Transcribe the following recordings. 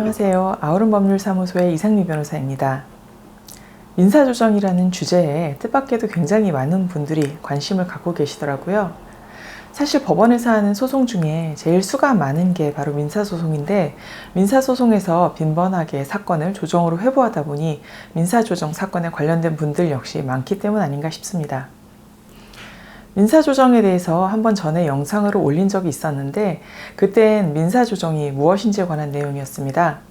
안녕하세요. 아우른법률사무소의 이상미 변호사입니다. 민사조정이라는 주제에 뜻밖에도 굉장히 많은 분들이 관심을 갖고 계시더라고요. 사실 법원에서 하는 소송 중에 제일 수가 많은 게 바로 민사소송인데, 민사소송에서 빈번하게 사건을 조정으로 회부하다 보니 민사조정 사건에 관련된 분들 역시 많기 때문 아닌가 싶습니다. 민사조정에 대해서 한번 전에 영상으로 올린 적이 있었는데, 그땐 민사조정이 무엇인지에 관한 내용이었습니다.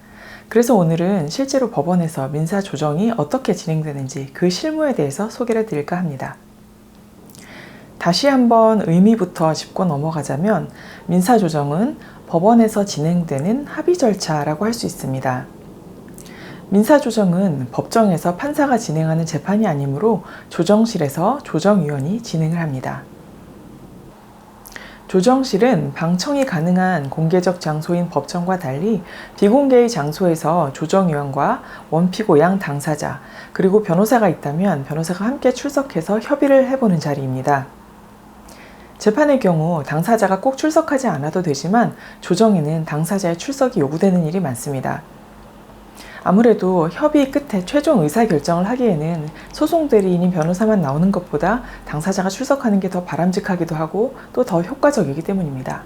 그래서 오늘은 실제로 법원에서 민사조정이 어떻게 진행되는지 그 실무에 대해서 소개를 드릴까 합니다. 다시 한번 의미부터 짚고 넘어가자면, 민사조정은 법원에서 진행되는 합의 절차라고 할 수 있습니다. 민사조정은 법정에서 판사가 진행하는 재판이 아니므로 조정실에서 조정위원이 진행을 합니다. 조정실은 방청이 가능한 공개적 장소인 법정과 달리 비공개의 장소에서 조정위원과 원피고 양 당사자, 그리고 변호사가 있다면 변호사가 함께 출석해서 협의를 해보는 자리입니다. 재판의 경우 당사자가 꼭 출석하지 않아도 되지만 조정에는 당사자의 출석이 요구되는 일이 많습니다. 아무래도 협의 끝에 최종 의사결정을 하기에는 소송 대리인인 변호사만 나오는 것보다 당사자가 출석하는 게 더 바람직하기도 하고 또 더 효과적이기 때문입니다.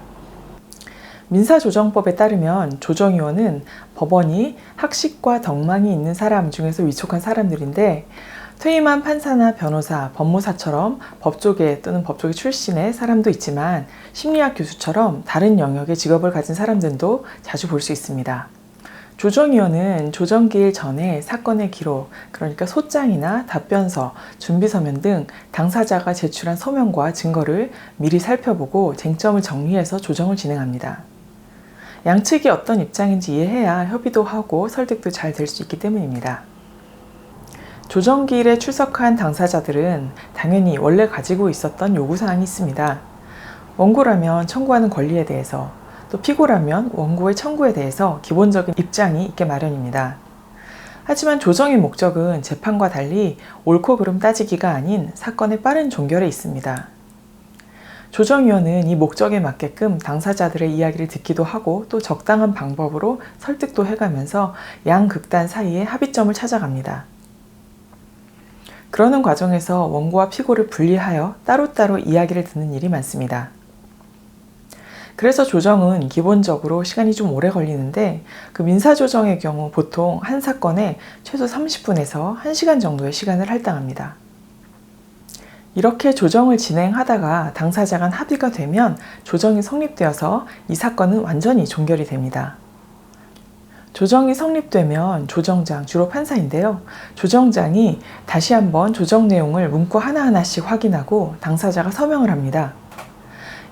민사조정법에 따르면 조정위원은 법원이 학식과 덕망이 있는 사람 중에서 위촉한 사람들인데, 퇴임한 판사나 변호사, 법무사처럼 법조계 또는 법조계 출신의 사람도 있지만 심리학 교수처럼 다른 영역의 직업을 가진 사람들도 자주 볼 수 있습니다. 조정위원은 조정기일 전에 사건의 기록, 그러니까 소장이나 답변서, 준비서면 등 당사자가 제출한 서면과 증거를 미리 살펴보고 쟁점을 정리해서 조정을 진행합니다. 양측이 어떤 입장인지 이해해야 협의도 하고 설득도 잘 될 수 있기 때문입니다. 조정기일에 출석한 당사자들은 당연히 원래 가지고 있었던 요구사항이 있습니다. 원고라면 청구하는 권리에 대해서, 또 피고라면 원고의 청구에 대해서 기본적인 입장이 있게 마련입니다. 하지만 조정의 목적은 재판과 달리 옳고 그름 따지기가 아닌 사건의 빠른 종결에 있습니다. 조정위원은 이 목적에 맞게끔 당사자들의 이야기를 듣기도 하고 또 적당한 방법으로 설득도 해가면서 양 극단 사이에 합의점을 찾아갑니다. 그러는 과정에서 원고와 피고를 분리하여 따로따로 이야기를 듣는 일이 많습니다. 그래서 조정은 기본적으로 시간이 좀 오래 걸리는데, 그 민사조정의 경우 보통 한 사건에 최소 30분에서 1시간 정도의 시간을 할당합니다. 이렇게 조정을 진행하다가 당사자 간 합의가 되면 조정이 성립되어서 이 사건은 완전히 종결이 됩니다. 조정이 성립되면 조정장, 주로 판사인데요. 조정장이 다시 한번 조정 내용을 문구 하나하나씩 확인하고 당사자가 서명을 합니다.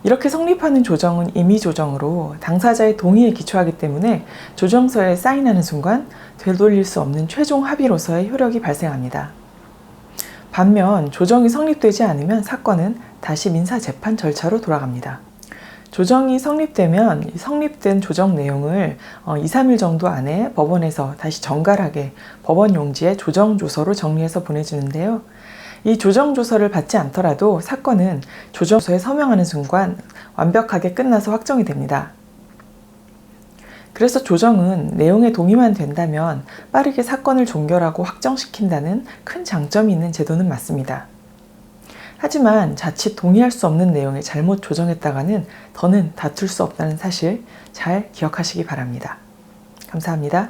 이렇게 성립하는 조정은 임의조정으로 당사자의 동의에 기초하기 때문에 조정서에 사인하는 순간 되돌릴 수 없는 최종 합의로서의 효력이 발생합니다. 반면 조정이 성립되지 않으면 사건은 다시 민사재판 절차로 돌아갑니다. 조정이 성립되면 성립된 조정 내용을 2, 3일 정도 안에 법원에서 다시 정갈하게 법원 용지에 조정조서로 정리해서 보내주는데요. 이 조정조서를 받지 않더라도 사건은 조정서에 서명하는 순간 완벽하게 끝나서 확정이 됩니다. 그래서 조정은 내용에 동의만 된다면 빠르게 사건을 종결하고 확정시킨다는 큰 장점이 있는 제도는 맞습니다. 하지만 자칫 동의할 수 없는 내용에 잘못 조정했다가는 더는 다툴 수 없다는 사실 잘 기억하시기 바랍니다. 감사합니다.